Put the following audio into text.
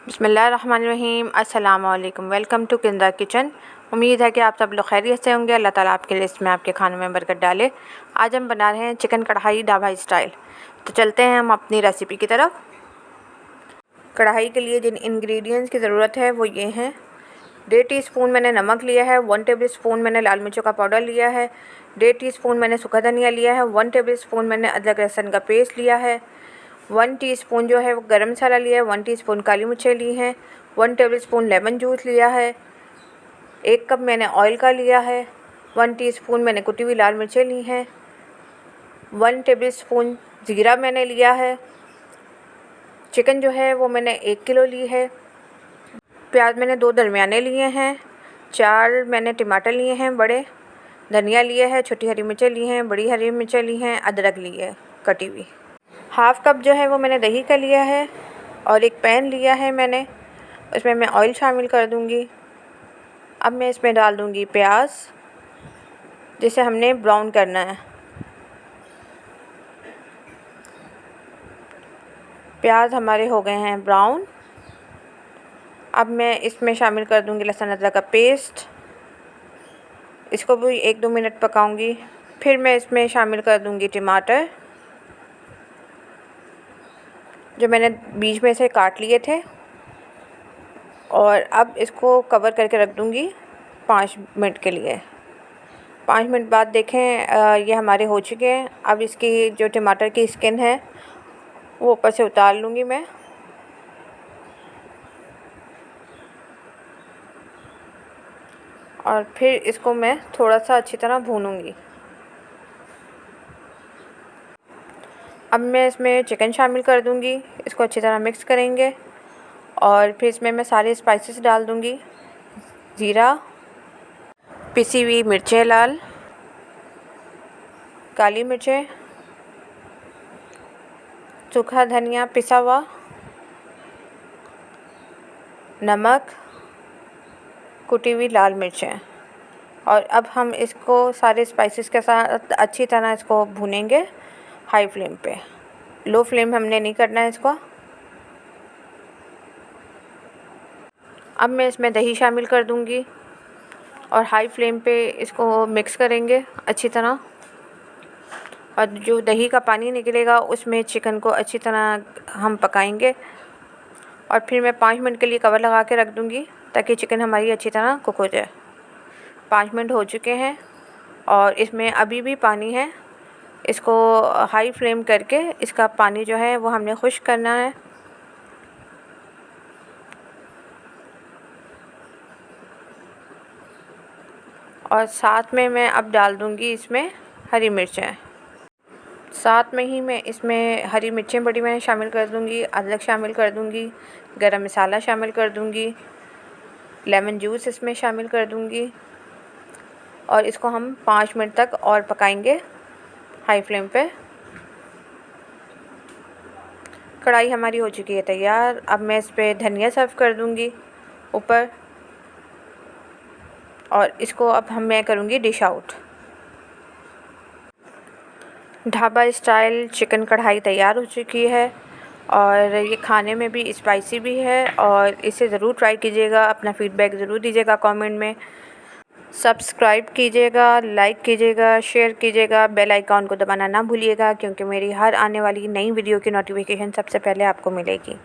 बिस्मिल्लाहिर्रहमानिर्रहीम। अस्सलाम वालेकुम। Welcome to Kinda Kitchen. उम्मीद है कि आप सब लोग खैरियत से होंगे। अल्लाह ताला आपके लिस्ट में आपके खानों में बरकत डाले। आज हम बना रहे हैं चिकन कढ़ाई ढाबा स्टाइल। तो चलते हैं हम अपनी रेसिपी की तरफ। कढ़ाई के लिए जिन इंग्रेडिएंट्स की ज़रूरत है वो ये हैं। 1.5 टीस्पून मैंने नमक लिया है, 1 टेबल स्पून मैंने लाल मिर्चों का पाउडर लिया है, 1.5 टीस्पून मैंने सूखा धनिया लिया है, 1 टेबल स्पून मैंने अदरक लहसुन का पेस्ट लिया है, 1 टीस्पून जो है वो गरम मसाला लिया है, 1 टीस्पून काली मिर्चें ली हैं, 1 टेबल स्पून लेमन जूस लिया है, 1 कप मैंने ऑयल का लिया है, 1 टीस्पून मैंने कुटी हुई लाल मिर्चें ली हैं, 1 टेबल स्पून ज़ीरा मैंने लिया है। चिकन जो है वो मैंने 1 किलो ली है। प्याज मैंने 2 दरमियाने लिए हैं, 4 मैंने टमाटर लिए हैं बड़े, धनिया लिया है, छोटी हरी मिर्चें ली हैं, बड़ी हरी मिर्चें ली हैं, अदरक ली है कटी हुई। 1/2 कप जो है वो मैंने दही का लिया है और एक पैन लिया है मैंने, उसमें मैं ऑयल शामिल कर दूंगी। अब मैं इसमें डाल दूंगी प्याज, जिसे हमने ब्राउन करना है। प्याज हमारे हो गए हैं ब्राउन। अब मैं इसमें शामिल कर दूंगी लहसुन अदरक का पेस्ट। इसको भी 1-2 मिनट पकाऊंगी। फिर मैं इसमें शामिल कर दूंगी टमाटर, जो मैंने बीच में से काट लिए थे, और अब इसको कवर करके रख दूंगी 5 मिनट के लिए। 5 मिनट बाद देखें ये हमारे हो चुके हैं। अब इसकी जो टमाटर की स्किन है वो ऊपर से उतार लूँगी मैं। और फिर इसको मैं थोड़ा सा अच्छी तरह भूनूंगी। अब मैं इसमें चिकन शामिल कर दूंगी, इसको अच्छी तरह मिक्स करेंगे और फिर इसमें मैं सारे स्पाइसेस डाल दूंगी। ज़ीरा, पिसी हुई मिर्चें लाल, काली मिर्चें, सूखा धनिया पिसा हुआ, नमक, कुटी हुई लाल मिर्चें। और अब हम इसको सारे स्पाइसेस के साथ अच्छी तरह इसको भूनेंगे हाई फ्लेम पे। लो फ्लेम हमने नहीं करना है इसको। अब मैं इसमें दही शामिल कर दूंगी और हाई फ्लेम पे इसको मिक्स करेंगे अच्छी तरह। और जो दही का पानी निकलेगा उसमें चिकन को अच्छी तरह हम पकाएंगे। और फिर मैं 5 मिनट के लिए कवर लगा के रख दूंगी ताकि चिकन हमारी अच्छी तरह कुक हो जाए। 5 मिनट हो चुके हैं और इसमें अभी भी पानी है। इसको हाई फ्लेम करके इसका पानी जो है वो हमने खुश्क करना है। और साथ में मैं अब डाल दूंगी इसमें हरी मिर्चें। साथ में ही मैं इसमें हरी मिर्चें बड़ी मैं शामिल कर दूंगी, अदरक शामिल कर दूंगी, गरम मसाला शामिल कर दूंगी, लेमन जूस इसमें शामिल कर दूंगी। और इसको हम 5 मिनट तक और पकाएंगे हाई फ्लेम पे। कढ़ाई हमारी हो चुकी है तैयार। अब मैं इस पर धनिया सर्व कर दूंगी ऊपर, और इसको अब मैं करूँगी dish out. Dhaba style chicken कढ़ाई तैयार हो चुकी है और ये खाने में भी स्पाइसी भी है। और इसे ज़रूर ट्राई कीजिएगा, अपना फ़ीडबैक ज़रूर दीजिएगा कमेंट में। सब्सक्राइब कीजिएगा, लाइक कीजिएगा, शेयर कीजिएगा, बेल आइकॉन को दबाना ना भूलिएगा, क्योंकि मेरी हर आने वाली नई वीडियो की नोटिफिकेशन सबसे पहले आपको मिलेगी।